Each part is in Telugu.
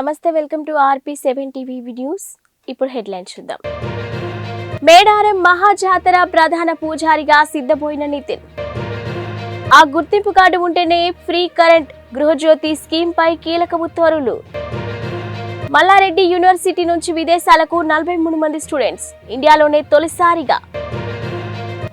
నమస్తే, welcome to RP7 TV news. ఇప్పుడు హెడ్లైన్స్ చూద్దాం. మేడారం మహాజాతర ప్రధాన పూజారిగా సిద్ధపోయిన నితిన్. ఆ గుర్తింపు కార్డు ఉంటేనే ఫ్రీ కరెంట్ గృహజ్యోతి స్కీమ్ పై కీలక ఉత్తర్వులు. మల్లారెడ్డి యూనివర్సిటీ నుంచి విదేశాలకు 43 మంది స్టూడెంట్స్. ఇండియాలోనే తొలిసారిగా.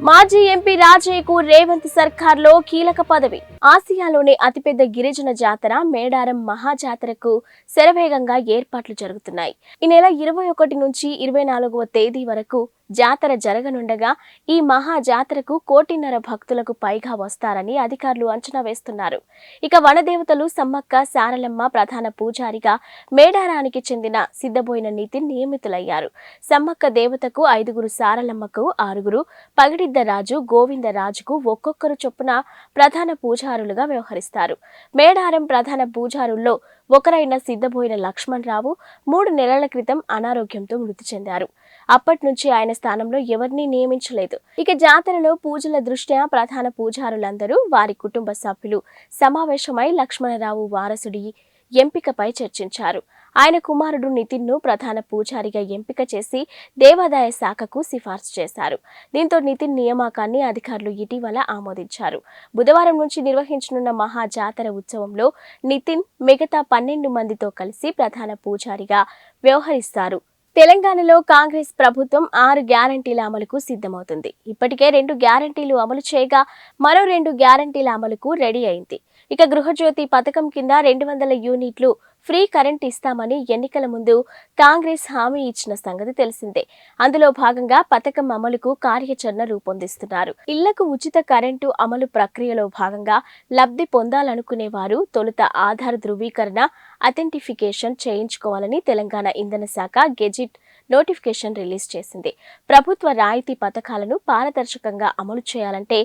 మాజీ ఎంపీ రాజయ్యకు రేవంత్ సర్కార్లో కీలక పదవి. ఆసియాలోనే అతిపెద్ద గిరిజన జాతర మేడారం మహాజాతరకు శరవేగంగా ఏర్పాట్లు జరుగుతున్నాయి. ఈ నెల 21 నుంచి 24వ తేదీ వరకు జాతర జరగనుండగా ఈ మహా జాతరకు 1.5 కోటి భక్తులకు పైగా వస్తారని అధికారులు అంచనా వేస్తున్నారు. ఇక వనదేవతలు సమ్మక్క సారలమ్మ ప్రధాన పూజారిగా మేడారానికి చెందిన సిద్ధబోయిన నితిన్ నియమితులయ్యారు. సమ్మక్క దేవతకు 5 సారలమ్మకు 6, పగిడిద్దరాజు గోవిందరాజుకు ఒక్కొక్కరు చొప్పున ప్రధాన పూజారులుగా వ్యవహరిస్తారు. మేడారం ప్రధాన పూజారుల్లో ఒకరైన సిద్ధబోయిన లక్ష్మణరావు 3 నెలల క్రితం అనారోగ్యంతో మృతి చెందారు. అప్పటి నుంచి ఆయన స్థానంలో ఎవరినీ నియమించలేదు. ఇక జాతరలో పూజల దృష్ట్యా ప్రధాన పూజారులందరూ వారి కుటుంబ సభ్యులు సమావేశమై లక్ష్మణరావు వారసుడి ఎంపికపై చర్చించారు. ఆయన కుమారుడు నితిన్ ను ప్రధాన పూజారిగా ఎంపిక చేసి దేవాదాయ శాఖకు సిఫార్సు చేశారు. దీంతో నితిన్ నియామకాన్ని అధికారులు ఇటీవల ఆమోదించారు. బుధవారం నుంచి నిర్వహించనున్న మహా జాతర ఉత్సవంలో నితిన్ మిగతా 12 మందితో కలిసి ప్రధాన పూజారిగా వ్యవహరిస్తారు. తెలంగాణలో కాంగ్రెస్ ప్రభుత్వం 6 గ్యారంటీల అమలుకు సిద్ధమవుతుంది. ఇప్పటికే 2 గ్యారంటీలు అమలు చేయగా మరో 2 గ్యారంటీల అమలుకు రెడీ అయింది. ఇక గృహజ్యోతి పథకం కింద 200 యూనిట్లు ఫ్రీ కరెంట్ ఇస్తామని ఎన్నికల ముందు కాంగ్రెస్ హామీ ఇచ్చిన సంగతి తెలిసిందే. అందులో భాగంగా పథకం అమలుకు కార్యాచరణ రూపొందిస్తున్నారు. ఇళ్లకు ఉచిత కరెంటు అమలు ప్రక్రియలో భాగంగా లబ్ధి పొందాలనుకునే వారు తొలుత ఆధార్ ధృవీకరణ అథెంటిఫికేషన్ చేయించుకోవాలని తెలంగాణ ఇంధన శాఖ గెజిట్ నోటిఫికేషన్ రిలీజ్ చేసింది. ప్రభుత్వ రాయితీ పథకాలను పారదర్శకంగా అమలు చేయాలంటే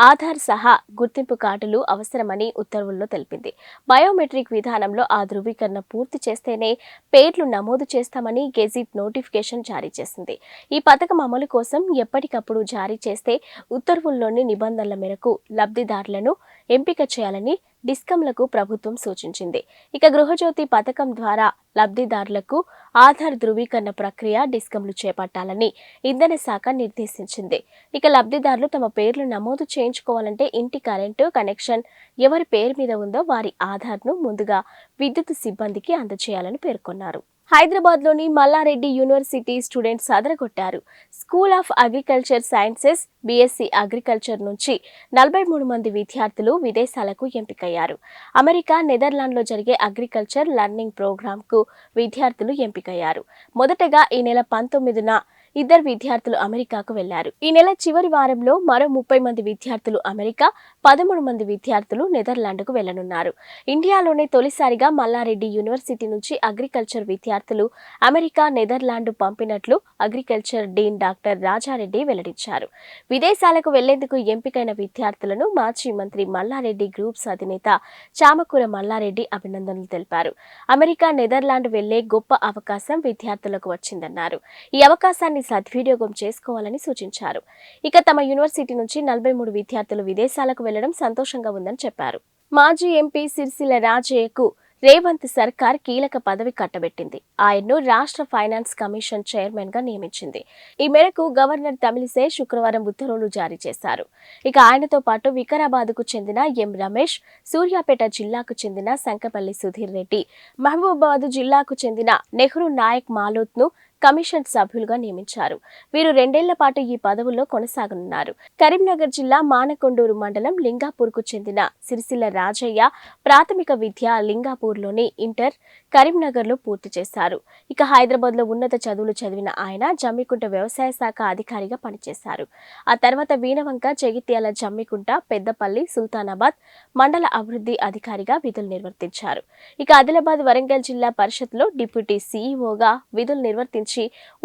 ఆధార్ సహా గుర్తింపు కార్డులు అవసరమని ఉత్తర్వుల్లో తెలిపింది. బయోమెట్రిక్ విధానంలో ఆ ధృవీకరణ పూర్తి చేస్తేనే పేర్లు నమోదు చేస్తామని గెజిట్ నోటిఫికేషన్ జారీ చేసింది. ఈ పథకం అమలు కోసం ఎప్పటికప్పుడు జారీ చేస్తే ఉత్తర్వుల్లోని నిబంధనల మేరకు లబ్ధిదారులను ఎంపిక చేయాలని డిస్కంలకు ప్రభుత్వం సూచించింది. ఇక గృహజ్యోతి పథకం ద్వారా లబ్ధిదారులకు ఆధార్ ధృవీకరణ ప్రక్రియ డిస్కంలు చేపట్టాలని ఇంధన శాఖ నిర్దేశించింది. ఇక లబ్ధిదారులు తమ పేర్లు నమోదు చేయించుకోవాలంటే ఇంటి కరెంటు కనెక్షన్ ఎవరి పేరు మీద ఉందో వారి ఆధార్ను ముందుగా విద్యుత్ సిబ్బందికి అందజేయాలని పేర్కొన్నారు. హైదరాబాద్లోని మల్లారెడ్డి యూనివర్సిటీ స్టూడెంట్స్ అదరగొట్టారు. School of agriculture sciences BSc agriculture నుంచి 43 మంది విద్యార్థులు విదేశాలకు ఎంపికయ్యారు. అమెరికా, నెదర్లాండ్లో జరిగే అగ్రికల్చర్ లర్నింగ్ ప్రోగ్రాంకు విద్యార్థులు ఎంపికయ్యారు. మొదటగా ఈ నెల 19న 2 విద్యార్థులు అమెరికాకు వెళ్లారు. ఈ నెల చివరి వారంలో మరో 30 మంది విద్యార్థులు అమెరికా, 13 మంది విద్యార్థులు నెదర్లాండ్కు వెళ్లనున్నారు. ఇండియాలోనే తొలిసారిగా మల్లారెడ్డి యూనివర్సిటీ నుంచి అగ్రికల్చర్ విద్యార్థులు అమెరికా, నెదర్లాండ్ పంపినట్లు అగ్రికల్చర్ డీన్ డాక్టర్ రాజారెడ్డి వెల్లడించారు. విదేశాలకు వెళ్లేందుకు ఎంపికైన విద్యార్థులను మాజీ మంత్రి మల్లారెడ్డి గ్రూప్స్ అధినేత చామకూర మల్లారెడ్డి అభినందనలు తెలిపారు. అమెరికా, నెదర్లాండ్ వెళ్లే గొప్ప అవకాశం విద్యార్థులకు వచ్చిందన్నారు. ఈ అవకాశాన్ని సద్వినియోగం చేసుకోవాలని సూచించారు. ఇక తమ యూనివర్సిటీ నుంచి 43 విద్యార్థులు విదేశాలకు వెళ్లడం సంతోషంగా ఉందని చెప్పారు. మాజీ ఎంపీ సిరిసిల్ల రాజయ్యకు రేవంత్ సర్కార్ కీలక పదవి కట్టబెట్టింది. ఆయన్ను రాష్ట్ర ఫైనాన్స్ కమిషన్ చైర్మన్ గా నియమించింది. ఈ మేరకు గవర్నర్ తమిళిసై శుక్రవారం ఉత్తర్వులు జారీ చేశారు. ఇక ఆయనతో పాటు వికారాబాద్కు చెందిన ఎం రమేష్, సూర్యాపేట జిల్లాకు చెందిన సంకపల్లి సుధీర్ రెడ్డి, మహబూబాబాద్ జిల్లాకు చెందిన నెహ్రూ నాయక్ మాలోత్ ను కమిషన్ సభ్యులుగా నియమించారు. వీరు 2 ఏళ్ల పాటు ఈ పదవుల్లో కొనసాగనున్నారు. కరీంనగర్ జిల్లా మానకొండూరు మండలం లింగాపూర్కు చెందిన సిరిసిల్ల రాజయ్య ప్రాథమిక విద్య లింగాపూర్లోని ఇంటర్ కరీంనగర్లో పూర్తి చేశారు. ఇక హైదరాబాద్లో ఉన్నత చదువులు చదివిన ఆయన జమ్మికుంట వ్యవసాయ శాఖ అధికారిగా పనిచేశారు. ఆ తర్వాత వీణవంక, జగిత్యాల, జమ్మికుంట, పెద్దపల్లి, సుల్తానాబాద్ మండల అభివృద్ధి అధికారిగా విధులు నిర్వర్తించారు. ఇక ఆదిలాబాద్, వరంగల్ జిల్లా పరిషత్లో డిప్యూటీ సీఈఓగా విధులు నిర్వర్తించి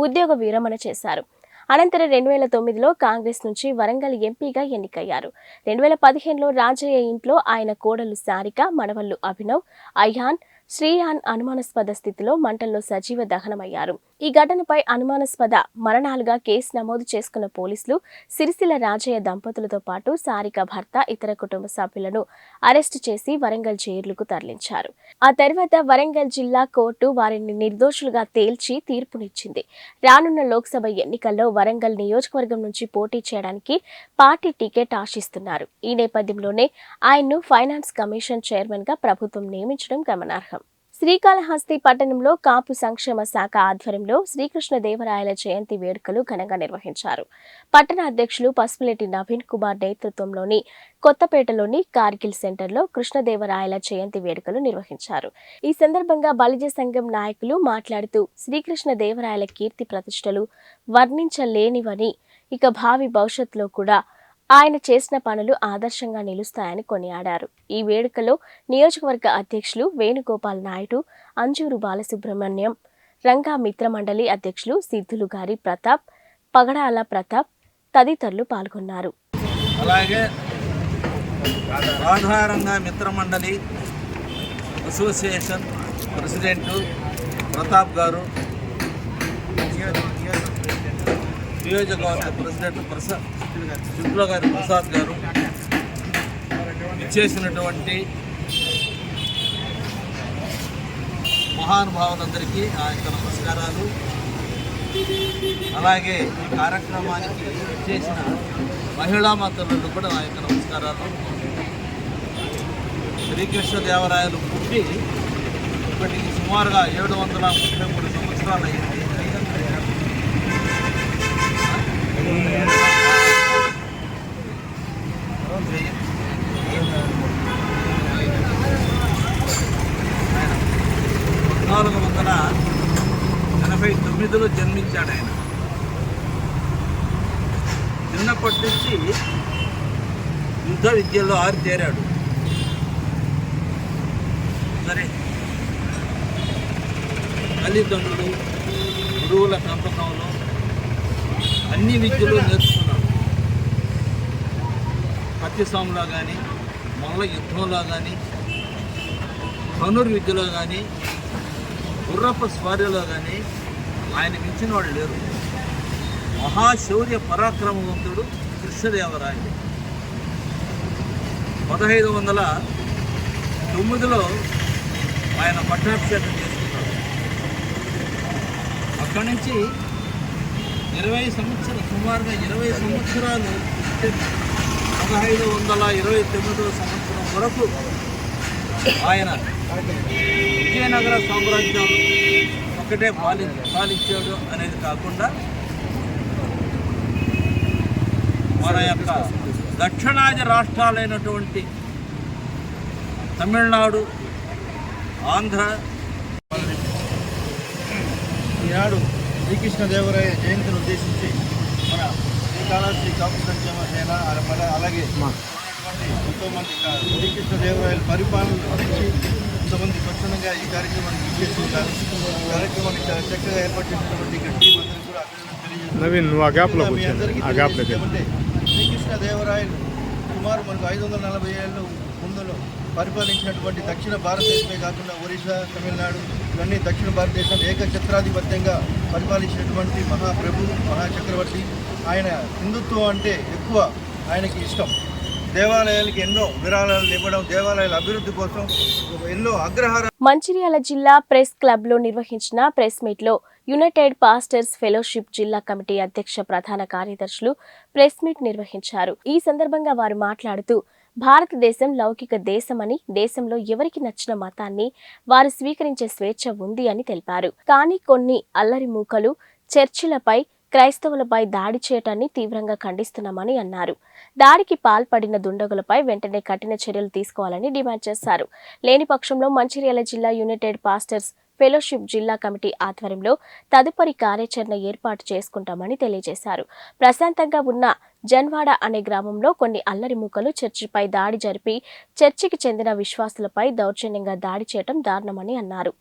ఉద్యోగ విరమణ చేశారు. అనంతరం 2009లో కాంగ్రెస్ నుంచి వరంగల్ ఎంపీగా ఎన్నికయ్యారు. 2015లో రాజయ్య ఇంట్లో ఆయన కోడలు సారిక, మనవళ్లు అభినవ్, అయాన్, శ్రీయాన్ అనుమానాస్పద స్థితిలో మంటల్లో సజీవ దహనమయ్యారు. ఈ ఘటనపై అనుమానాస్పద మరణాలుగా కేసు నమోదు చేసుకున్న పోలీసులు సిరిసిల్ల రాజయ్య దంపతులతో పాటు సారిక భర్త ఇతర కుటుంబ సభ్యులను అరెస్టు చేసి వరంగల్ జైలుకు తరలించారు. ఆ తర్వాత వరంగల్ జిల్లా కోర్టు వారిని నిర్దోషులుగా తేల్చి తీర్పునిచ్చింది. రానున్న లోక్సభ ఎన్నికల్లో వరంగల్ నియోజకవర్గం నుంచి పోటీ చేయడానికి పార్టీ టికెట్ ఆశిస్తున్నారు. ఈ నేపథ్యంలోనే ఆయన్ను ఫైనాన్స్ కమిషన్ చైర్మన్ గా ప్రభుత్వం నియమించడం గమనార్హం. శ్రీకాళహస్తి పట్టణంలో కాపు సంక్షేమ శాఖ ఆధ్వర్యంలో శ్రీకృష్ణదేవరాయల జయంతి వేడుకలు ఘనంగా నిర్వహించారు. పట్టణ అధ్యక్షులు పసుపులేటి నవీన్ కుమార్ నేతృత్వంలోని కొత్తపేటలోని కార్గిల్ సెంటర్లో కృష్ణదేవరాయల జయంతి వేడుకలు నిర్వహించారు. ఈ సందర్భంగా బలిజ సంఘం నాయకులు మాట్లాడుతూ శ్రీకృష్ణదేవరాయల కీర్తి ప్రతిష్టలు వర్ణించలేనివని, ఇక భావి భవిష్యత్తులో కూడా ఆయన చేసిన పనులు ఆదర్శంగా నిలుస్తాయని కొనియాడారు. ఈ వేడుకలో నియోజకవర్గ అధ్యక్షులు వేణుగోపాల్ నాయుడు, అంజూరు బాలసుబ్రహ్మణ్యం, రంగా మిత్రమండలి అధ్యక్షులు సిద్ధులు గారి ప్రతాప్, పగడాల ప్రతాప్ తదితరులు పాల్గొన్నారు. అలాగే రాధారంగా మిత్రమండలి అసోసియేషన్ ప్రెసిడెంట్ ప్రతాప్ గారు, నియోజకవర్గ ప్రెసిడెంట్ సిద్ధుల గారి ప్రసాద్ గారు ఇచ్చేసినటువంటి మహానుభావులందరికీ ఆ యొక్క నమస్కారాలు. అలాగే ఈ కార్యక్రమానికి ఇచ్చేసిన మహిళా మతలకు కూడా నా యొక్క నమస్కారాలు. శ్రీకృష్ణదేవరాయలు పుట్టి ఇప్పటికి సుమారుగా 733 సంవత్సరాలు అయింది. ఆయన 1489లో జన్మించాడు. ఆయన చిన్నప్పటి నుంచి యుద్ధ విద్యలో ఆరితేరాడు. సరే, తల్లిదండ్రులు గురువుల పెంపకంలో అన్ని విద్యలు నేర్చుకున్నాడు. కత్తిసాములో కానీ, మొల్ల యుద్ధంలో కానీ, ధనుర్విద్యలో కానీ, గుర్రపు స్వారీలో కానీ ఆయన మించిన వాళ్ళు లేరు. మహాశౌర్య పరాక్రమవంతుడు కృష్ణదేవరాయలు. 1509లో ఆయన పట్టాభిషేకం చేసుకున్నాడు. అక్కడి నుంచి సుమారుగా 20 సంవత్సరాలు 1529 సంవత్సరం వరకు ఆయన విజయనగర సామ్రాజ్యం ఒక్కటే పాలించాడు అనేది కాకుండా మన యొక్క దక్షిణాది రాష్ట్రాలైనటువంటి తమిళనాడు, ఆంధ్ర, ఈనాడు శ్రీకృష్ణదేవరాయ జయంతిని ఉద్దేశించి మన శ్రీకాళహస్తి కాపు సంక్షేమ సేన అలాగే ఎంతోమంది శ్రీకృష్ణదేవరాయల పరిపాలన గురించి కొంతమంది స్వచ్ఛందంగా ఈ కార్యక్రమానికి ఇచ్చేస్తున్నారు. కార్యక్రమాన్ని చాలా చక్కగా ఏర్పాటు చేసినటువంటి ఇక్కడ టీం అందరికీ కూడా అభినందన తెలియజేస్తున్నాం. శ్రీకృష్ణదేవరాయలు సుమారు మనకు 540 ఏళ్ళ ముందులో పరిపాలించినటువంటి దక్షిణ భారతదేశమే కాకుండా ఒరిస్సా, తమిళనాడు ఇవన్నీ దక్షిణ భారతదేశంలో ఏకఛత్రాధిపత్యంగా పరిపాలించినటువంటి మహాప్రభు, మహాచక్రవర్తి. ఆయన హిందుత్వం అంటే ఎక్కువ ఆయనకి ఇష్టం. దేవాలయాలకి ఎన్నో విరాళాలు ఇవ్వడం, దేవాలయాల అభివృద్ధి కోసం ఎన్నో అగ్రహార. మంచిర్యాల జిల్లా ప్రెస్ క్లబ్ లో నిర్వహించిన ప్రెస్ మీట్ లో యునైటెడ్ పాస్టర్స్ ఫెలోషిప్ జిల్లా కమిటీ అధ్యక్ష ప్రధాన కార్యదర్శులు ప్రెస్ మీట్ నిర్వహించారు. ఈ సందర్భంగా వారు మాట్లాడుతూ భారతదేశం లౌకిక దేశమని, దేశంలో ఎవరికి నచ్చిన మతాన్ని వారు స్వీకరించే స్వేచ్ఛ ఉంది అని తెలిపారు. కానీ కొన్ని అల్లరి మూకలు చర్చిలపై, క్రైస్తవులపై దాడి చేయటాన్ని తీవ్రంగా ఖండిస్తున్నామని అన్నారు. దాడికి పాల్పడిన దుండగులపై వెంటనే కఠిన చర్యలు తీసుకోవాలని డిమాండ్ చేశారు. లేని పక్షంలో మంచిర్యాల జిల్లా యునైటెడ్ పాస్టర్స్ ఫెలోషిప్ జిల్లా కమిటీ ఆధ్వర్యంలో తదుపరి కార్యాచరణ ఏర్పాటు చేసుకుంటామని తెలియజేశారు. ప్రశాంతంగా ఉన్న జన్వాడ అనే గ్రామంలో కొన్ని అల్లరి మూకలు చర్చిపై దాడి జరిపి చర్చికి చెందిన విశ్వాసులపై దౌర్జన్యంగా దాడి చేయడం దారుణమని అన్నారు.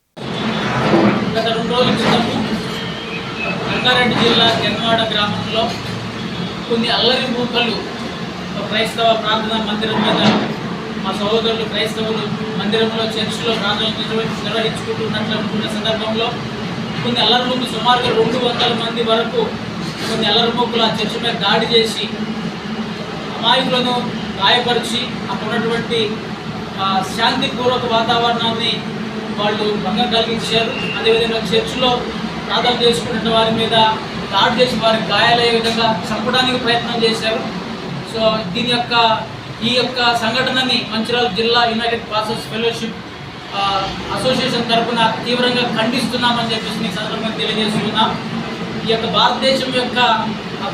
రంగారెడ్డి జిల్లా జన్వాడ గ్రామంలో కొన్ని అల్లరి మూకలు క్రైస్తవ ప్రార్థనా మందిరం మీద మా సహోదరులు క్రైస్తవులు మందిరంలో చర్చిలో ప్రార్థనలు నిర్వహించుకుంటున్నట్లు ఉంటున్న సందర్భంలో కొన్ని అల్లర్ములు సుమారుగా 200 మంది వరకు కొన్ని అల్లర్ముక్కులు ఆ చర్చి మీద దాడి చేసి అమాయకులను గాయపరిచి అక్కడ ఉన్నటువంటి శాంతిపూర్వక వాతావరణాన్ని వాళ్ళు భంగం కలిగించారు. అదేవిధంగా చర్చిలో ప్రార్థన చేసుకున్న వారి మీద దాడి చేసి వారికి గాయాలయ్యే విధంగా చంపడానికి ప్రయత్నం చేశారు. సో ఈ యొక్క సంఘటనని మంచిర్యాల జిల్లా యునైటెడ్ పాస్టర్స్ ఫెలోషిప్ అసోసియేషన్ తరఫున తీవ్రంగా ఖండిస్తున్నామని చెప్పేసి ఈ సందర్భంగా తెలియజేస్తున్నాం. ఈ యొక్క భారతదేశం యొక్క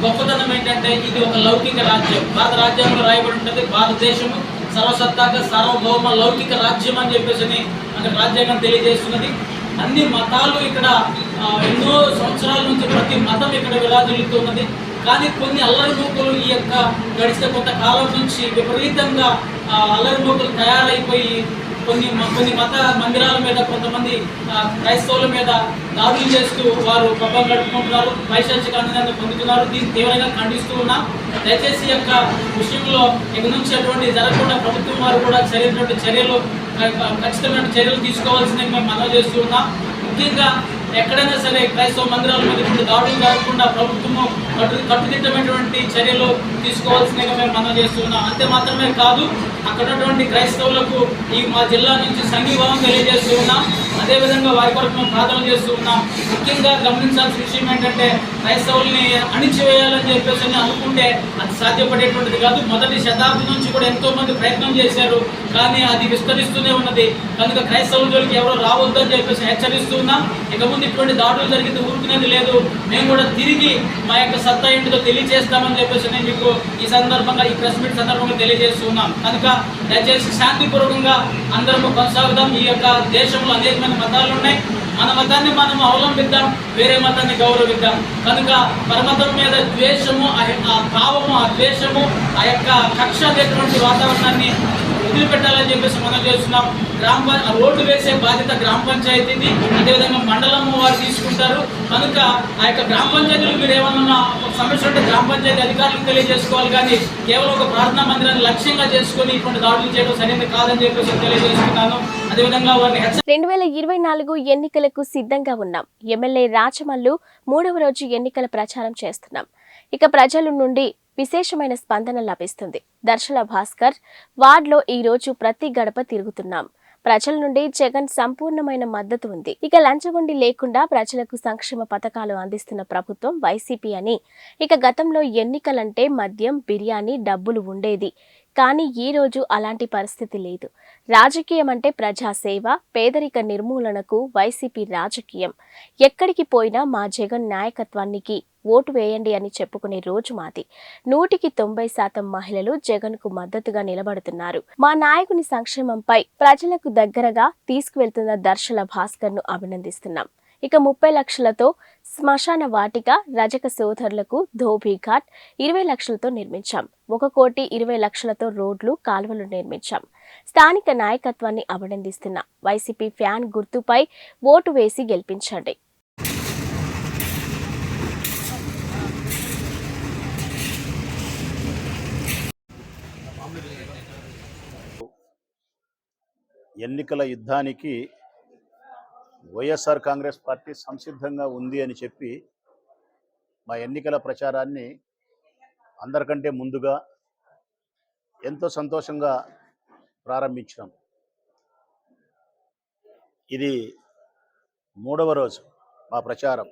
గొప్పతనం ఏంటంటే ఇది ఒక లౌకిక రాజ్యం. భారత రాజ్యాంగంలో రాయబడి ఉంటుంది భారతదేశము సర్వసత్తాక సార్వభౌమ లౌకిక రాజ్యం అని చెప్పేసి అక్కడ రాజ్యాంగం తెలియజేస్తున్నది. అన్ని మతాలు ఇక్కడ ఎన్నో సంవత్సరాల నుంచి ప్రతి మతం ఇక్కడ విరాజిల్లుతున్నది. కానీ కొన్ని అల్లరిమూకలు ఈ యొక్క గడిచిన కొంతకాలం నుంచి విపరీతంగా అల్లరిమూకలు తయారైపోయి కొన్ని మత మందిరాల మీద కొంతమంది క్రైస్తవుల మీద దాడులు చేస్తూ వారు పబ్బం గడుపుకుంటున్నారు, పైశాచిక ఆనందాన్ని పొందుతున్నారు. దీన్ని తీవ్రంగా ఖండిస్తూ ఉన్నాం. దయచేసి యొక్క విషయంలో ఇక నుంచి అటువంటి జరగకుండా ప్రభుత్వం వారు కూడా చర్యలు ఖచ్చితమైన చర్యలు తీసుకోవాల్సిందని మేము మనవి చేస్తూ ఉన్నాం. ముఖ్యంగా ఎక్కడైనా సరే క్రైస్తవ మందిరాల మీద ఇప్పుడు దాడులు జరగకుండా ప్రభుత్వము కట్టుదిట్టమైనటువంటి చర్యలు తీసుకోవాల్సిందిగా మేము మనవి చేస్తున్నాం. అంతే మాత్రమే కాదు, అక్కడ ఉన్నటువంటి క్రైస్తవులకు ఈ మా జిల్లా నుంచి సంఘీభావం తెలియజేస్తూ ఉన్నాం. అదేవిధంగా వారి కొరకు మేము ప్రార్థనలు చేస్తూ ఉన్నాం. ముఖ్యంగా గమనించాల్సిన విషయం ఏంటంటే క్రైస్తవుల్ని అణిచివేయాలని చెప్పేసి అనుకుంటే అది సాధ్యపడేటువంటిది కాదు. మొదటి శతాబ్దం నుంచి కూడా ఎంతోమంది ప్రయత్నం చేశారు, కానీ అది విస్తరిస్తూనే ఉన్నది. కనుక క్రైస్తవుల జోలికి ఎవరో రావద్దని చెప్పేసి హెచ్చరిస్తూ ఉన్నాం. ఇక ముందు ఇటువంటి దాడులు జరిగితే ఊరుకునేది లేదు. మేము కూడా తిరిగి మా యొక్క సత్తా ఏంటిదో తెలియజేస్తామని చెప్పేసి నేను మీకు ఈ సందర్భంగా ఈ ప్రెస్ మీట్ సందర్భంగా తెలియజేస్తున్నాం. కనుక దయచేసి శాంతిపూర్వకంగా అందరము కొనసాగుదాం. ఈ యొక్క దేశంలో అనేకమైన మతాలు ఉన్నాయి. మన మతాన్ని మనం అవలంబిద్దాం, వేరే మతాన్ని గౌరవిద్దాం. కనుక పరమతం మీద ద్వేషము, ఆ భావము, ఆ ద్వేషము, ఆ యొక్క కక్ష అనేటువంటి వాతావరణాన్ని వదిలిపెట్టాలని చెప్పేసి మనం చేస్తున్నాం. రోడ్డు వేసే బాధ్యత గ్రామ పంచాయతీది, అదేవిధంగా మండలం వారు తీసుకుంటారు. కనుక ఆ యొక్క గ్రామ పంచాయతీలు మీరు ఏమన్నా ఒక సమస్య ఉంటే గ్రామ పంచాయతీ అధికారులకు తెలియజేసుకోవాలి, కానీ కేవలం ఒక ప్రార్థనా మందిరాన్ని లక్ష్యంగా చేసుకొని ఇటువంటి దాడులు చేయడం సరైనది కాదని చెప్పేసి తెలియజేస్తున్నాను. అదేవిధంగా వారిని 2024 ఎన్నికలకు సిద్ధంగా ఉన్నాం. ఎమ్మెల్యే రాచమల్లు 3వ రోజు ఎన్నికల ప్రచారం చేస్తున్నాం. ఇక ప్రజల నుండి విశేషమైన స్పందన లభిస్తుంది. దర్శల భాస్కర్ వార్డులో ఈ రోజు ప్రతి గడప తిరుగుతున్నాం. ప్రజల నుండి జగన్ సంపూర్ణమైన మద్దతు ఉంది. ఇక లంచగొండి లేకుండా ప్రజలకు సంక్షేమ పథకాలు అందిస్తున్న ప్రభుత్వం వైసీపీ అని. ఇక గతంలో ఎన్నికలంటే మద్యం, బిర్యానీ, డబ్బులు ఉండేది. కానీ ఈ రోజు అలాంటి పరిస్థితి లేదు. రాజకీయం అంటే ప్రజాసేవ, పేదరిక నిర్మూలనకు వైసీపీ రాజకీయం. ఎక్కడికి పోయినా మా జగన్ నాయకత్వానికి ఓటు వేయండి అని చెప్పుకునే రోజు మాది. 100% మహిళలు జగన్ కు మద్దతుగా నిలబడుతున్నారు. మా నాయకుని సంక్షేమంపై ప్రజలకు దగ్గరగా తీసుకువెళ్తున్న దర్శల భాస్కర్ ను అభినందిస్తున్నాం. ఇక 30 లక్షలతో శ్మశాన వాటిక, రజక సోదరులకు ధోబీఘాట్ 20 లక్షలతో నిర్మించాం. 1,20 లక్షలతో రోడ్లు, కాలువలు నిర్మించాం. స్థానిక నాయకత్వాన్ని అభినందిస్తున్న వైసీపీ ఫ్యాన్ గుర్తుపై ఓటు వేసి గెలిపించండి. ఎన్నికల యుద్ధానికి వైఎస్ఆర్ కాంగ్రెస్ పార్టీ సంసిద్ధంగా ఉంది అని చెప్పి మా ఎన్నికల ప్రచారాన్ని అందరికంటే ముందుగా ఎంతో సంతోషంగా ప్రారంభించినాం. ఇది 3వ రోజు మా ప్రచారం.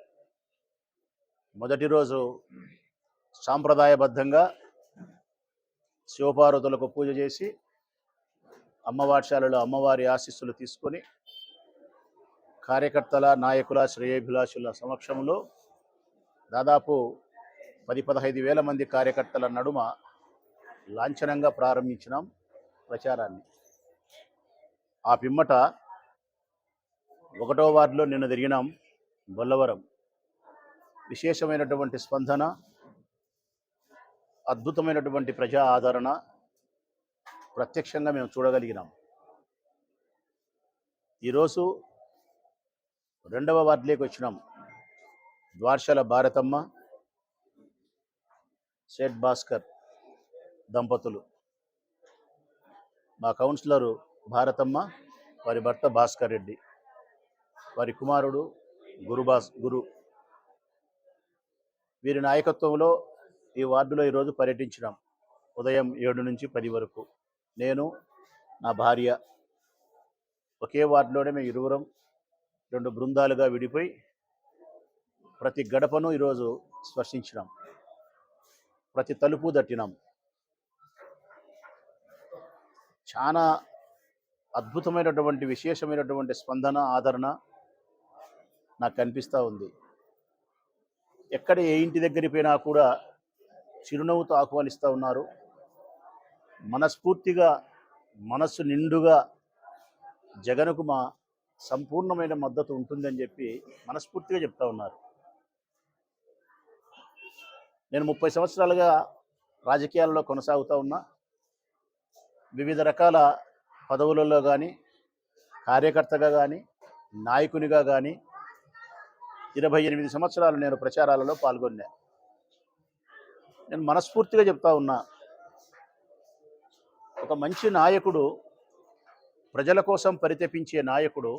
మొదటి రోజు సాంప్రదాయబద్ధంగా శివపార్వతులకు పూజ చేసి అమ్మవార్షాలలో అమ్మవారి ఆశీస్సులు తీసుకొని కార్యకర్తల, నాయకుల, శ్రేయోభిలాషుల సమక్షంలో దాదాపు 10-15 వేల మంది కార్యకర్తల నడుమ లాంఛనంగా ప్రారంభించినాం ప్రచారాన్ని. ఆ పిమ్మట 1వ వార్డులో నిన్న తిరిగినాం, బొల్లవరం. విశేషమైనటువంటి స్పందన, అద్భుతమైనటువంటి ప్రజా ఆదరణ ప్రత్యక్షంగా మేము చూడగలిగినాం. ఈరోజు 2వ వార్డులోకి వచ్చినాం. ద్వార్షల భారతమ్మ, సేట్ భాస్కర్ దంపతులు. మా కౌన్సిలరు భారతమ్మ, వారి భర్త భాస్కర్ రెడ్డి, వారి కుమారుడు గురు. వీరి నాయకత్వంలో ఈ వార్డులో ఈరోజు పర్యటించినాం. ఉదయం 7 నుంచి 10 వరకు నేను, నా భార్య ఒకే వార్డులోనే మేము ఇరువురం 2 బృందాలుగా విడిపోయి ప్రతి గడపను ఈరోజు స్పర్శించినాం, ప్రతి తలుపు తట్టినాం. చాలా అద్భుతమైనటువంటి విశేషమైనటువంటి స్పందన, ఆదరణ నాకు కనిపిస్తూ ఉంది. ఎక్కడ ఏ ఇంటి దగ్గరికి పోయినా కూడా చిరునవ్వుతో ఆహ్వానిస్తూ ఉన్నారు. మనస్ఫూర్తిగా, మనస్సు నిండుగా జగన్కు మా సంపూర్ణమైన మద్దతు ఉంటుందని చెప్పి మనస్ఫూర్తిగా చెప్తా ఉన్నారు. నేను 30 సంవత్సరాలుగా రాజకీయాల్లో కొనసాగుతూ ఉన్నా. వివిధ రకాల పదవులలో కానీ, కార్యకర్తగా కానీ, నాయకునిగా కానీ 28 సంవత్సరాలు నేను ప్రచారాలలో పాల్గొన్నా. నేను మనస్ఫూర్తిగా చెప్తా ఉన్నా, ఒక మంచి నాయకుడు, ప్రజల కోసం పరితపించే నాయకుడు,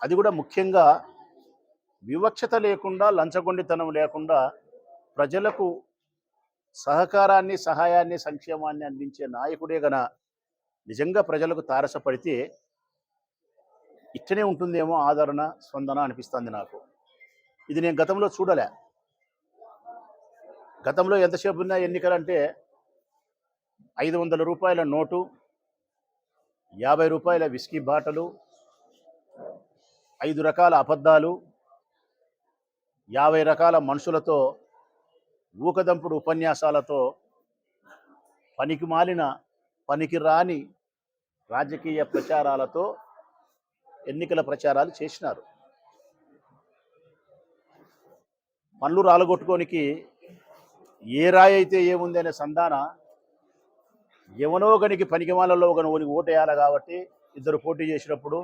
అది కూడా ముఖ్యంగా వివక్షత లేకుండా, లంచగొండితనం లేకుండా ప్రజలకు సహకారాన్ని, సహాయాన్ని, సంక్షేమాన్ని అందించే నాయకుడే గన నిజంగా ప్రజలకు తారసపడితే ఇట్టనే ఉంటుందేమో ఆదరణ, స్పందన అనిపిస్తుంది నాకు. ఇది నేను గతంలో చూడలే. గతంలో ఎంతసేపు ఉన్న ఎన్నికలంటే 500 రూపాయల నోటు, 50 రూపాయల విస్కీ బాటలు, 5 రకాల అబద్ధాలు, 50 రకాల మనుషులతో, ఊకదంపుడు ఉపన్యాసాలతో, పనికిమాలిన, పనికిరాని రాజకీయ ప్రచారాలతో ఎన్నికల ప్రచారాలు చేసినారు. పనులు రాలగొట్టుకోనికి ఏ రాయి అయితే ఏముంది అనే సంధాన ఎవనో గనికి పనికిమాలలో ఒకనికి ఓటేయాలి కాబట్టి 2 పోటీ చేసినప్పుడు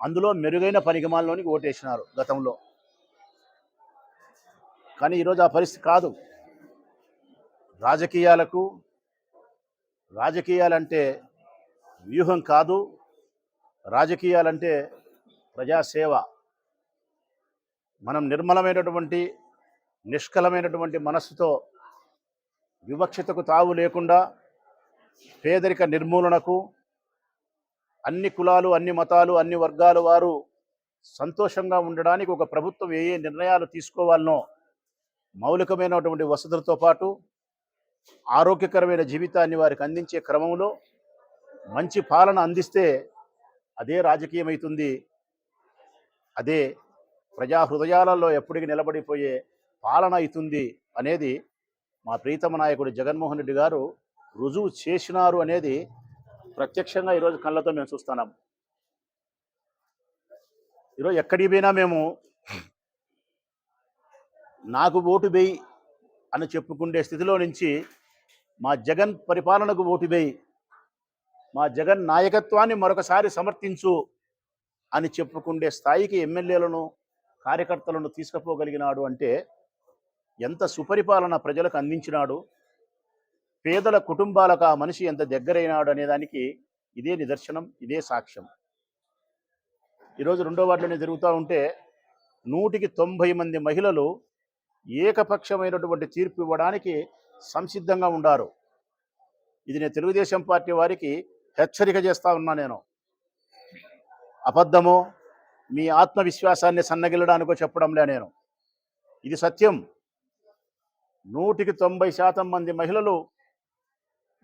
అందులో మెరుగైన పనికిమాలలోనికి ఓటేసినారు గతంలో. కానీ ఈరోజు ఆ పరిస్థితి కాదు. రాజకీయాలంటే వ్యూహం కాదు, రాజకీయాలంటే ప్రజాసేవ. మనం నిర్మలమైనటువంటి, నిష్కలమైనటువంటి మనస్సుతో వివక్షతకు తావు లేకుండా పేదరిక నిర్మూలనకు, అన్ని కులాలు, అన్ని మతాలు, అన్ని వర్గాల వారు సంతోషంగా ఉండడానికి ఒక ప్రభుత్వం ఏ ఏ నిర్ణయాలు తీసుకోవాలనో, మౌలికమైనటువంటి వసతులతో పాటు ఆరోగ్యకరమైన జీవితాన్ని వారికి అందించే క్రమంలో మంచి పాలన అందిస్తే అదే రాజకీయమవుతుంది. అదే ప్రజా హృదయాలలో ఎప్పటికీ నిలబడిపోయే పాలన అవుతుంది అనేది మా ప్రీతమ నాయకుడు జగన్మోహన్ రెడ్డి గారు రుజువు చేసినారు అనేది ప్రత్యక్షంగా ఈరోజు కళ్ళతో మేము చూస్తున్నాం. ఈరోజు ఎక్కడికి పోయినా మేము నాకు ఓటు వేయి అని చెప్పుకునే స్థితిలో నుంచి మా జగన్ పరిపాలనకు ఓటు వేయి, మా జగన్ నాయకత్వాన్ని మరొకసారి సమర్థించు అని చెప్పుకునే స్థాయికి ఎమ్మెల్యేలను, కార్యకర్తలను తీసుకుపోగలిగినాడు అంటే ఎంత సుపరిపాలన ప్రజలకు అందించినాడు, పేదల కుటుంబాలకు ఆ మనిషి ఎంత దగ్గరైనాడు అనేదానికి ఇదే నిదర్శనం, ఇదే సాక్ష్యం. ఈరోజు 2వ వార్డులోనే తిరుగుతూ ఉంటే 100కి 90 మంది మహిళలు ఏకపక్షమైనటువంటి తీర్పు ఇవ్వడానికి సంసిద్ధంగా ఉండారు. ఇది నేను తెలుగుదేశం పార్టీ వారికి హెచ్చరిక చేస్తా ఉన్నా. నేను అబద్ధమో మీ ఆత్మవిశ్వాసాన్ని సన్నగిల్లడానికో చెప్పడంలే. నేను ఇది సత్యం. 100కి 90% మంది మహిళలు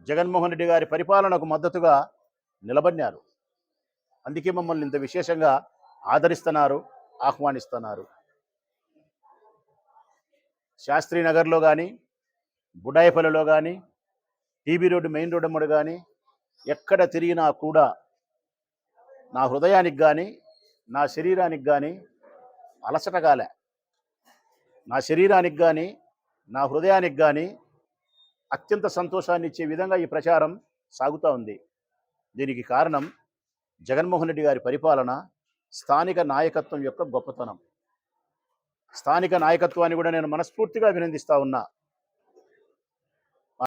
జగన్మోహన్ రెడ్డి గారి పరిపాలనకు మద్దతుగా నిలబడినారు. అందుకే మమ్మల్ని ఇంత విశేషంగా ఆదరిస్తున్నారు, ఆహ్వానిస్తున్నారు. శాస్త్రి నగర్లో కానీ, బుడాయిపల్లిలో కానీ, టీబీ రోడ్డు మెయిన్ రోడ్డు అమ్మడు కానీ ఎక్కడ తిరిగినా కూడా నా హృదయానికి కానీ, నా శరీరానికి కానీ అలసట కాలే. నా శరీరానికి కానీ, నా హృదయానికి కానీ అత్యంత సంతోషాన్ని ఇచ్చే విధంగా ఈ ప్రచారం సాగుతూ ఉంది. దీనికి కారణం జగన్మోహన్ రెడ్డి గారి పరిపాలన, స్థానిక నాయకత్వం యొక్క గొప్పతనం. స్థానిక నాయకత్వాన్ని కూడా నేను మనస్ఫూర్తిగా అభినందిస్తూ ఉన్నా.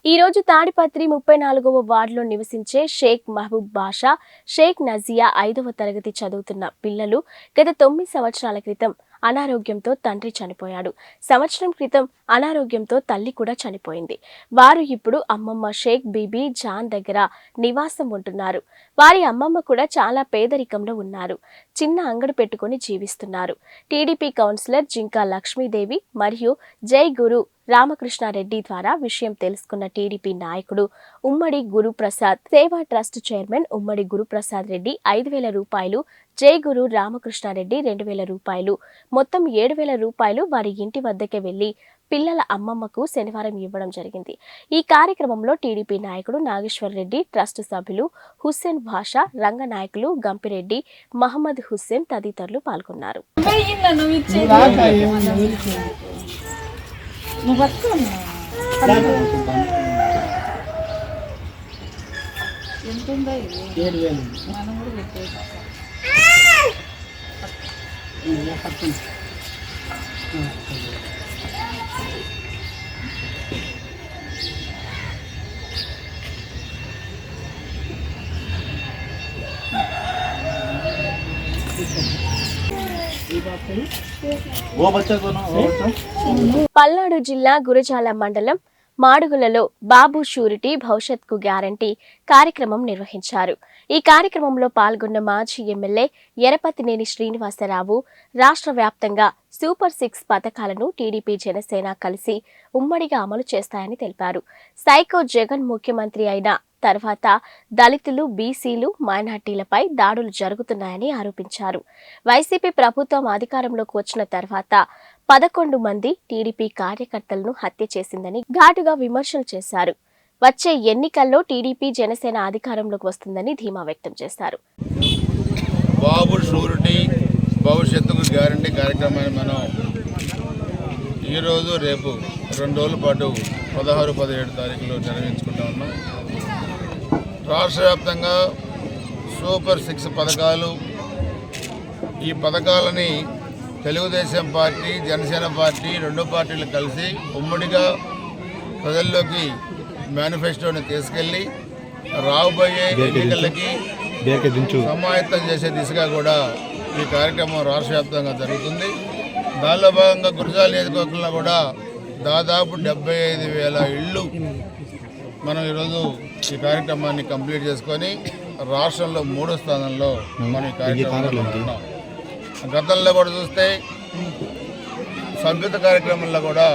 ఈ రోజు తాడిపత్రి 34వ వార్డులో నివసించే షేక్ మహబూబ్ బాషా, షేక్ నజియా 5వ తరగతి చదువుతున్న పిల్లలు గత 9 సంవత్సరాల క్రితం అనారోగ్యంతో తండ్రి చనిపోయాడు. సంవత్సరం క్రితం అనారోగ్యంతో తల్లి కూడా చనిపోయింది. వారు ఇప్పుడు అమ్మమ్మ షేక్ బీబీ జాన్ దగ్గర నివాసం ఉంటున్నారు. వారి అమ్మమ్మ కూడా చాలా పేదరికంలో ఉన్నారు. చిన్న అంగడి పెట్టుకుని జీవిస్తున్నారు. టీడీపీ కౌన్సిలర్ జింకా లక్ష్మీదేవి మరియు జై గురు రామకృష్ణారెడ్డి ద్వారా విషయం తెలుసుకున్న టీడీపీ నాయకుడు ఉమ్మడి గురుప్రసాద్, సేవా ట్రస్ట్ చైర్మన్ ఉమ్మడి గురుప్రసాద్ రెడ్డి 5,000 రూపాయలు, జై గురు రామకృష్ణారెడ్డి 2,000 రూపాయలు, మొత్తం 7,000 రూపాయలు వారి ఇంటి వద్దకే వెళ్లి పిల్లల అమ్మమ్మకు శనివారం ఇవ్వడం జరిగింది. ఈ కార్యక్రమంలో టీడీపీ నాయకుడు నాగేశ్వర్ రెడ్డి, ట్రస్ట్ సభ్యులు హుస్సేన్ భాషా, రంగ నాయకులు గంపిరెడ్డి, మహమ్మద్ హుస్సేన్ తదితరులు పాల్గొన్నారు. పల్నాడు జిల్లా గురజాల మండలం మాడుగులలో బాబు షూరిటీ భవిష్యత్కు గ్యారంటీ కార్యక్రమం నిర్వహించారు. ఈ కార్యక్రమంలో పాల్గొన్న మాజీ ఎమ్మెల్యే ఎరపతినేని శ్రీనివాసరావు రాష్ట్ర వ్యాప్తంగా సూపర్ 6 పథకాలను టీడీపీ జనసేన కలిసి ఉమ్మడిగా అమలు చేస్తాయని తెలిపారు. సైకో జగన్ ముఖ్యమంత్రి అయిన తర్వాత దళితులు, బీసీలు, మైనార్టీలపై దాడులు జరుగుతున్నాయని ఆరోపించారు. వైసీపీ ప్రభుత్వం అధికారంలోకి వచ్చిన తర్వాత 11 మంది టీడీపీ కార్యకర్తలను హత్య చేసిందని ఘాటుగా విమర్శలు చేశారు. వచ్చే ఎన్నికల్లో టీడీపీ జనసేన అధికారంలోకి వస్తుందని ధీమా వ్యక్తం చేశారు. బాబు షూరిటీ భవిష్యత్తుకు గ్యారంటీ కార్యక్రమాన్ని మనం ఈరోజు రేపు 2 రోజుల పాటు 16, 17 తారీఖులో నిర్వహించుకుంటా ఉన్నాం. రాష్ట్ర వ్యాప్తంగా సూపర్ 6 పథకాలు, ఈ పథకాలని తెలుగుదేశం పార్టీ, జనసేన పార్టీ 2 పార్టీలు కలిసి ఉమ్మడిగా ప్రజల్లోకి మేనిఫెస్టోని తీసుకెళ్ళి రాబోయే ఎన్నికలకి సమాయత్తం చేసే దిశగా కూడా ఈ కార్యక్రమం రాష్ట్ర వ్యాప్తంగా జరుగుతుంది. దానిలో భాగంగా గురజాల నియోజకవర్గంలో కూడా దాదాపు 75,000 ఇళ్ళు మనం ఈరోజు ఈ కార్యక్రమాన్ని కంప్లీట్ చేసుకొని రాష్ట్రంలో 3వ స్థానంలో మనం ఈ కార్యక్రమంలో ఉన్నాం. గతంలో కూడా చూస్తే సభ్యత కార్యక్రమంలో కూడా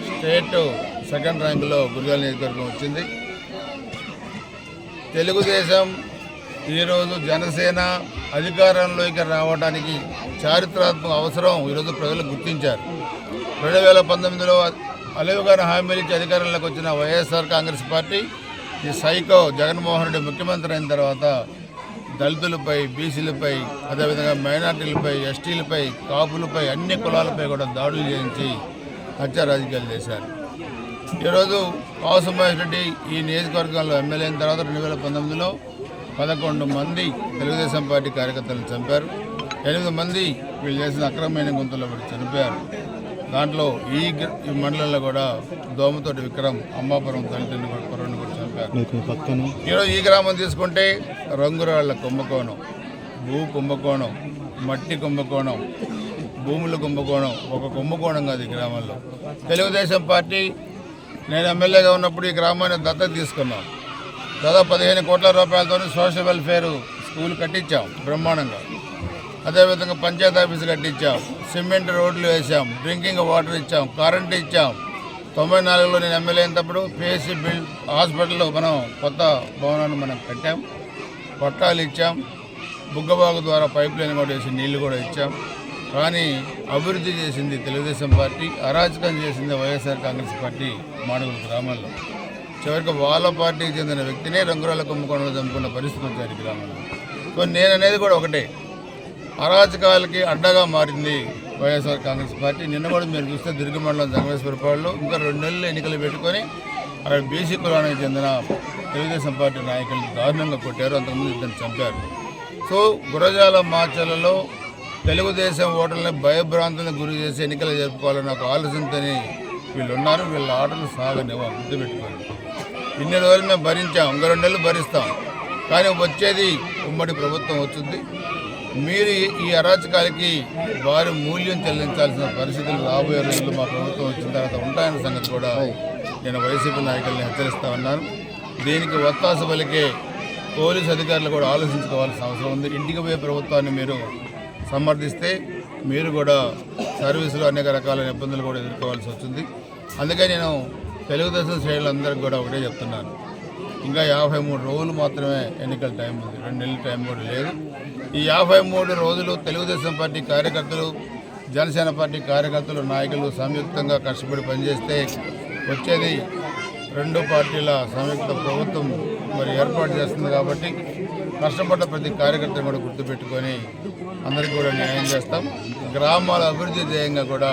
స్టేట్ 2nd ర్యాంకులో గురజాల నియోజకవర్గం వచ్చింది. తెలుగుదేశం ఈరోజు జనసేన అధికారంలోకి రావడానికి చారిత్రాత్మక అవసరం ఈరోజు ప్రజలు గుర్తించారు. 2019లో అలవిగాన హామీలు ఇచ్చి అధికారంలోకి వచ్చిన వైఎస్ఆర్ కాంగ్రెస్ పార్టీ ఈ సైకో జగన్మోహన్ రెడ్డి ముఖ్యమంత్రి అయిన తర్వాత దళితులపై, బీసీలపై, అదేవిధంగా మైనార్టీలపై, ఎస్టీలపై, కాపులపై, అన్ని కులాలపై కూడా దాడులు చేయించి హత్య రాజకీయాలు చేశారు. ఈరోజు కాసు మహేష్ రెడ్డి ఈ నియోజకవర్గంలో ఎమ్మెల్యే అయిన తర్వాత 2019లో 11 మంది తెలుగుదేశం పార్టీ కార్యకర్తలను చంపారు. 8 మంది వీళ్ళు చేసిన అక్రమమైన గుంతలో పడి చనిపోయారు. దాంట్లో ఈ మండలంలో కూడా దోమతోటి విక్రమ్, అమ్మాపురం దళితులను కూడా చంపారు. ఈరోజు ఈ గ్రామం తీసుకుంటే రంగురాళ్ల కుంభకోణం, భూ కుంభకోణం, మట్టి కుంభకోణం, భూముల కుంభకోణం, ఒక కుంభకోణం కాదు ఈ గ్రామంలో. తెలుగుదేశం పార్టీ నేను ఎమ్మెల్యేగా ఉన్నప్పుడు ఈ గ్రామాన్ని దత్తత తీసుకున్నాం. దాదాపు 15 కోట్ల రూపాయలతో సోషల్ వెల్ఫేర్ స్కూల్ కట్టించాం బ్రహ్మాండంగా. అదేవిధంగా పంచాయతీ ఆఫీసు కట్టించాం, సిమెంట్ రోడ్లు వేసాం, డ్రింకింగ్ వాటర్ ఇచ్చాం, కరెంటు ఇచ్చాం. 94లో నేను ఎమ్మెల్యే అయినప్పుడు పిఎస్సి హాస్పిటల్లో మనం కొత్త భవనాన్ని మనం కట్టాం, పట్టాలు ఇచ్చాం, బుగ్గబాగు ద్వారా పైప్ లైన్ కూడా వేసి నీళ్లు కూడా ఇచ్చాం. కానీ అభివృద్ధి చేసింది తెలుగుదేశం పార్టీ, అరాచకం చేసింది వైఎస్ఆర్ కాంగ్రెస్ పార్టీ మాడుగుల గ్రామాల్లో. చివరికి వాళ్ళ పార్టీకి చెందిన వ్యక్తినే రంగురాల కుంభకోణంలో చంపుకున్న పరిస్థితి వచ్చారు ఈ గ్రామంలో. సో నేననేది కూడా ఒకటే, అరాచకాలకి అడ్డగా మారింది వైఎస్ఆర్ కాంగ్రెస్ పార్టీ. నిన్న కూడా మీరు చూస్తే దుర్గ మండలం జంగమేశ్వరపాడులో ఇంకా 2 నెలలు ఎన్నికలు పెట్టుకొని అక్కడ బీసీ కులానికి చెందిన తెలుగుదేశం పార్టీ నాయకులు దారుణంగా కొట్టారు, అంతకుముందు ఇద్దరిని చంపారు. సో గురజాల మాచర్లలో తెలుగుదేశం ఓటర్లని భయభ్రాంతులను గురి చేసి ఎన్నికలు జరుపుకోవాలని ఒక ఆలోచనతోని వీళ్ళు ఉన్నారు. వీళ్ళ ఆటలు సాగనివ్వ గుర్తుపెట్టుకోండి. ఇన్ని రోజులు మేము భరించాం, ఇంకో 2 నెలలు భరిస్తాం. కానీ వచ్చేది ఉమ్మడి ప్రభుత్వం వచ్చింది. మీరు ఈ అరాచకాలకి భారీ మూల్యం చెల్లించాల్సిన పరిస్థితులు రాబోయే రోజుల్లో మా ప్రభుత్వం వచ్చిన తర్వాత ఉంటాయన్న సంగతి కూడా నేను వైసీపీ నాయకుల్ని హెచ్చరిస్తా ఉన్నాను. దీనికి ఒత్తాస పలికే పోలీసు అధికారులు కూడా ఆలోచించుకోవాల్సిన అవసరం ఉంది. ఇంటికి పోయే ప్రభుత్వాన్ని మీరు సమర్థిస్తే మీరు కూడా సర్వీసులో అనేక రకాల ఇబ్బందులు కూడా ఎదుర్కోవాల్సి వచ్చింది. అందుకే నేను తెలుగుదేశం శ్రేణులందరికీ కూడా ఒకటే చెప్తున్నాను, ఇంకా 53 రోజులు మాత్రమే ఎన్నికల టైం ఉంది, 2 నెలల టైం కూడా లేదు. ఈ 53 రోజులు తెలుగుదేశం పార్టీ కార్యకర్తలు, జనసేన పార్టీ కార్యకర్తలు, నాయకులు సంయుక్తంగా కష్టపడి పనిచేస్తే వచ్చేది 2 పార్టీల సంయుక్త ప్రభుత్వం మరి ఏర్పాటు చేస్తుంది. కాబట్టి కష్టపడ్డ ప్రతి కార్యకర్తను కూడా గుర్తుపెట్టుకొని అందరికీ కూడా న్యాయం చేస్తాం. గ్రామాల అభివృద్ధి ధ్యేయంగా కూడా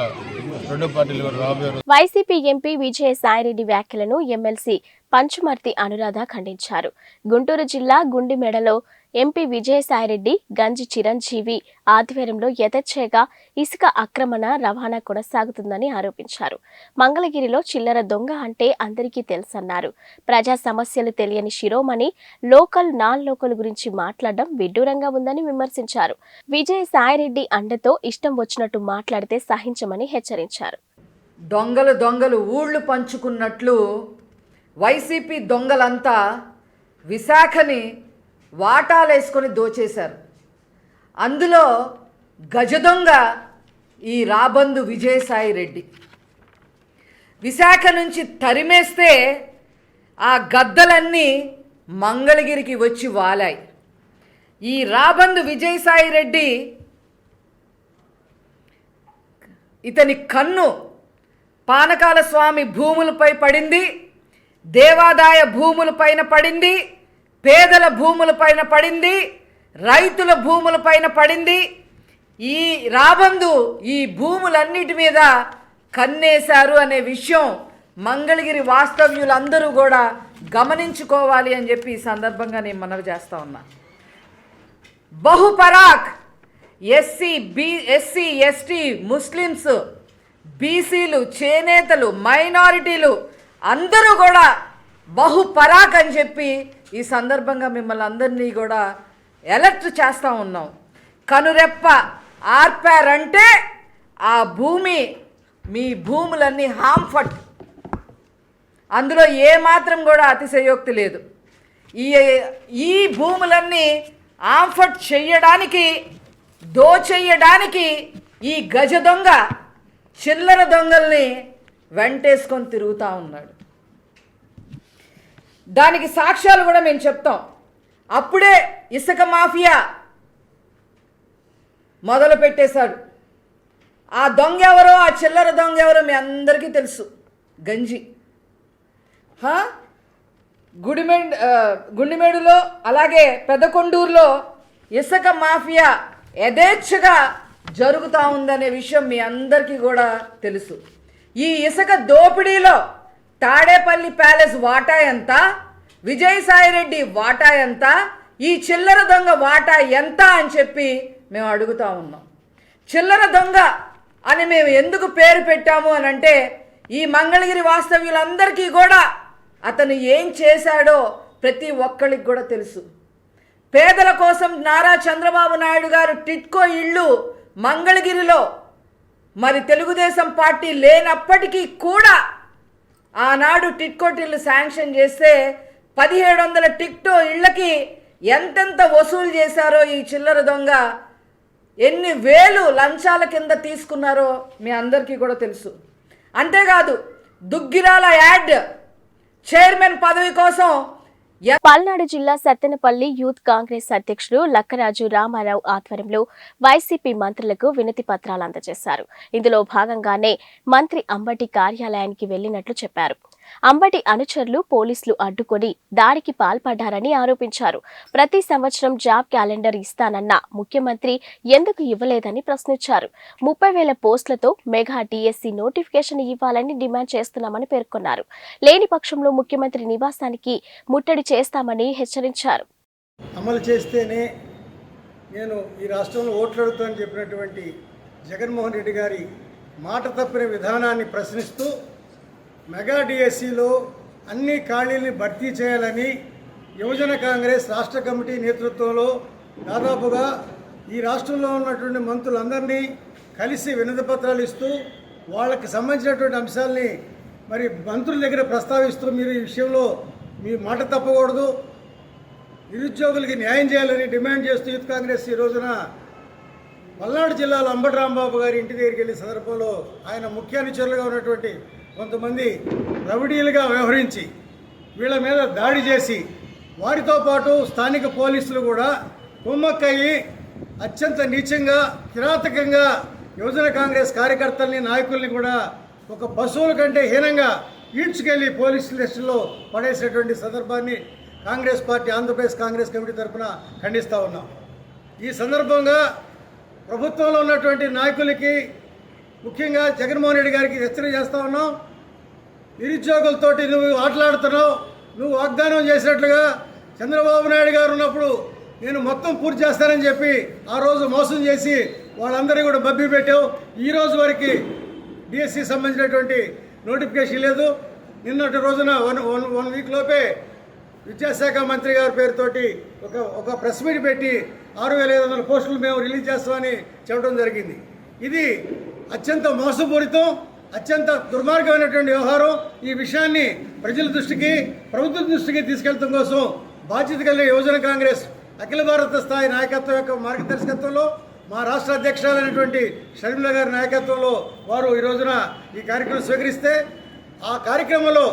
2 పార్టీలు కూడా రాబోయే వైసీపీ ఎంపీ విజయసాయిరెడ్డి వ్యాఖ్యలను ఎమ్మెల్సీ పంచుమర్తి అనురాధ ఖండించారు. గుంటూరు జిల్లా గుండిమెడలో ఎంపీ విజయసాయిరెడ్డి, గంజి చిరంజీవి ఆధ్వర్యంలో యథేచ్ఛగా ఇసుక ఆక్రమణ రవాణా కొనసాగుతుందని ఆరోపించారు. మంగళగిరిలో చిల్లర దొంగ అంటే అందరికీ తెలుసన్నారు. ప్రజా సమస్యలు తెలియని శిరోమణి లోకల్ నాన్ లోకల్ గురించి మాట్లాడడం విడ్డూరంగా ఉందని విమర్శించారు. విజయసాయిరెడ్డి అండతో ఇష్టం వచ్చినట్టు మాట్లాడితే సహించమని హెచ్చరించారు. దొంగలు ఊళ్ళు పంచుకున్నట్లు వైసీపీ దొంగలంతా విశాఖని వాటాలేసుకొని దోచేశారు. అందులో గజ దొంగ ఈ రాబందు విజయసాయిరెడ్డి. విశాఖ నుంచి తరిమేస్తే ఆ గద్దలన్నీ మంగళగిరికి వచ్చి వాలాయి. ఈ రాబందు విజయసాయిరెడ్డి ఇతని కన్ను పానకాల స్వామి భూములపై పడింది, దేవాదాయ భూములపైన పడింది, పేదల భూములపైన పడింది, రైతుల భూములపైన పడింది. ఈ రాబందు ఈ భూములన్నిటి మీద కన్నేశారు అనే విషయం మంగళగిరి వాస్తవ్యులందరూ కూడా గమనించుకోవాలి అని చెప్పి ఈ సందర్భంగా నేను మనవి చేస్తా ఉన్నా. బహుపరాక్ ఎస్సీ ఎస్టీ ముస్లిమ్స్, బీసీలు, చేనేతలు, మైనారిటీలు అందరూ కూడా బహుపరాక్ అని చెప్పి ఈ సందర్భంగా మిమ్మల్ని అందరినీ కూడా అలర్ట్ చేస్తూ ఉన్నాం. కనురెప్ప ఆర్పారంటే ఆ భూమి మీ భూములన్నీ హాంఫట్, అందులో ఏమాత్రం కూడా అతిశయోక్తి లేదు. ఈ భూములన్నీ ఆంఫట్ చెయ్యడానికి, దోచెయ్యడానికి ఈ గజ దొంగ చిల్లర దొంగల్ని వెంటేసుకొని తిరుగుతూ ఉన్నాడు. దానికి సాక్ష్యాలు కూడా మేము చెప్తాం. అప్పుడే ఇసుక మాఫియా మొదలు పెట్టేశాడు. ఆ దొంగ ఎవరో, ఆ చిల్లర దొంగ ఎవరో మీ అందరికీ తెలుసు. గంజి గుండిమేడులో అలాగే పెదకొండూరులో ఇసుక మాఫియా యథేచ్ఛగా జరుగుతూ ఉందనే విషయం మీ అందరికీ కూడా తెలుసు. ఈ ఇసుక దోపిడీలో తాడేపల్లి ప్యాలెస్ వాటా ఎంత, విజయసాయిరెడ్డి వాటా ఎంత, ఈ చిల్లర దొంగ వాటా ఎంత అని చెప్పి మేము అడుగుతూ ఉన్నాం. చిల్లర దొంగ అని మేము ఎందుకు పేరు పెట్టాము అని అంటే, ఈ మంగళగిరి వాస్తవ్యులందరికీ కూడా అతను ఏం చేశాడో ప్రతి ఒక్కరికి కూడా తెలుసు. పేదల కోసం నారా చంద్రబాబు నాయుడు గారు టిట్కో ఇళ్ళు మంగళగిరిలో మరి తెలుగుదేశం పార్టీ లేనప్పటికీ కూడా ఆనాడు టిట్కోటిల్లు శాంక్షన్ చేస్తే 1700 టిక్టో ఇళ్ళకి ఎంతెంత వసూలు చేశారో ఈ చిల్లర దొంగ, ఎన్ని వేలు లంచాల కింద తీసుకున్నారో మీ అందరికీ కూడా తెలుసు. అంతేకాదు దుగ్గిరాల యాడ్ చైర్మన్ పదవి కోసం పల్నాడు జిల్లా సత్తెనపల్లి యూత్ కాంగ్రెస్ అధ్యక్షుడు లక్కరాజు రామారావు ఆధ్వర్యంలో వైసీపీ మంత్రులకు వినతి పత్రాలు అందజేశారు. ఇందులో భాగంగానే మంత్రి అంబటి కార్యాలయానికి వెళ్లినట్లు చెప్పారు. అంబటి అనుచరులు పోలీసులు అడ్డుకొని దాడికి పాల్పడ్డారని ఆరోపించారు. ప్రతి సంవత్సరం జాబ్ క్యాలెండర్ ఇస్తానన్న ముఖ్యమంత్రి ఎందుకు ఇవ్వలేదని ప్రశ్నించారు. 30,000 పోస్టులతో మెగా డిఎస్సి నోటిఫికేషన్ ఇవ్వాలని డిమాండ్ చేస్తున్నామని పేర్కొన్నారు. లేని పక్షంలో ముఖ్యమంత్రి నివాసానికి ముట్టడి చేస్తామని హెచ్చరించారు. అమలు చేస్తేనే నేను ఈ రాష్ట్రంలో ఓట్లు అడుగుతానని చెప్పినటువంటి జగన్మోహన్ రెడ్డి గారి మాట తప్పిన విధానాన్ని ప్రశ్నిస్తూ మెగా డిఎస్సిలో అన్ని ఖాళీల్ని భర్తీ చేయాలని యువజన కాంగ్రెస్ రాష్ట్ర కమిటీ నేతృత్వంలో దాదాపుగా ఈ రాష్ట్రంలో ఉన్నటువంటి మంత్రులందరినీ కలిసి వినతి పత్రాలు ఇస్తూ వాళ్ళకి సంబంధించినటువంటి అంశాలని మరి మంత్రుల దగ్గర ప్రస్తావిస్తూ మీరు ఈ విషయంలో మీ మాట తప్పకూడదు, నిరుద్యోగులకి న్యాయం చేయాలని డిమాండ్ చేస్తూ యూత్ కాంగ్రెస్ ఈ రోజున పల్నాడు జిల్లాలో అంబటి రాంబాబు గారి ఇంటి దగ్గరికి వెళ్ళిన సందర్భంలో ఆయన ముఖ్య అనుచరులుగా ఉన్నటువంటి కొంతమంది రౌడీలుగా వ్యవహరించి వీళ్ళ మీద దాడి చేసి వారితో పాటు స్థానిక పోలీసులు కూడా కుమ్మక్కయ్యి అత్యంత నీచంగా కిరాతకంగా యువజన కాంగ్రెస్ కార్యకర్తల్ని నాయకుల్ని కూడా ఒక పశువుల కంటే హీనంగా ఈడ్చుకెళ్ళి పోలీస్ స్టేషన్లో పడేసేటువంటి సందర్భాన్ని కాంగ్రెస్ పార్టీ ఆంధ్రప్రదేశ్ కాంగ్రెస్ కమిటీ తరఫున ఖండిస్తూ ఉన్నాం. ఈ సందర్భంగా ప్రభుత్వంలో ఉన్నటువంటి నాయకులకి ముఖ్యంగా జగన్మోహన్ రెడ్డి గారికి హెచ్చరిక చేస్తూ ఉన్నాం. నిరుద్యోగులతోటి నువ్వు ఆటలాడుతున్నావు, నువ్వు వాగ్దానం చేసినట్లుగా చంద్రబాబు నాయుడు గారు ఉన్నప్పుడు నేను మొత్తం పూర్తి చేస్తానని చెప్పి ఆ రోజు మోసం చేసి వాళ్ళందరినీ కూడా మభ్య పెట్టావు. ఈ రోజు వరకు డిఎస్సి సంబంధించినటువంటి నోటిఫికేషన్ లేదు. నిన్నటి రోజున వన్ వీక్ లోపే విద్యాశాఖ మంత్రి గారి పేరుతోటి ఒక ప్రెస్ మీట్ పెట్టి 6,500 పోస్టులు మేము రిలీజ్ చేస్తామని చెప్పడం జరిగింది. ఇది అత్యంత మోసపూరితం, అత్యంత దుర్మార్గమైనటువంటి వ్యవహారం. ఈ విషయాన్ని ప్రజల దృష్టికి, ప్రభుత్వం దృష్టికి తీసుకెళ్లడం కోసం బాధ్యత కలిగిన యువజన కాంగ్రెస్ అఖిల భారత స్థాయి నాయకత్వం యొక్క మార్గదర్శకత్వంలో మా రాష్ట్ర అధ్యక్షురాలైనటువంటి షర్మిల గారి నాయకత్వంలో వారు ఈ రోజున ఈ కార్యక్రమం స్వీకరిస్తే, ఆ కార్యక్రమంలో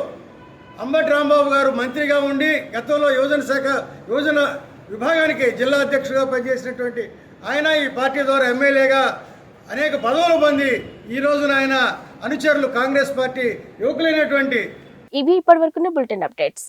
అంబటి రాంబాబు గారు మంత్రిగా ఉండి గతంలో యువజన విభాగానికి జిల్లా అధ్యక్షుడిగా పనిచేసినటువంటి ఆయన ఈ పార్టీ ద్వారా ఎమ్మెల్యేగా అనేక పదవులు పొంది ఈ రోజున ఆయన అనుచరులు కాంగ్రెస్ పార్టీ యువకులైనటువంటి ఇవి ఇప్పటివరకున్న బులెటిన్ అప్డేట్స్.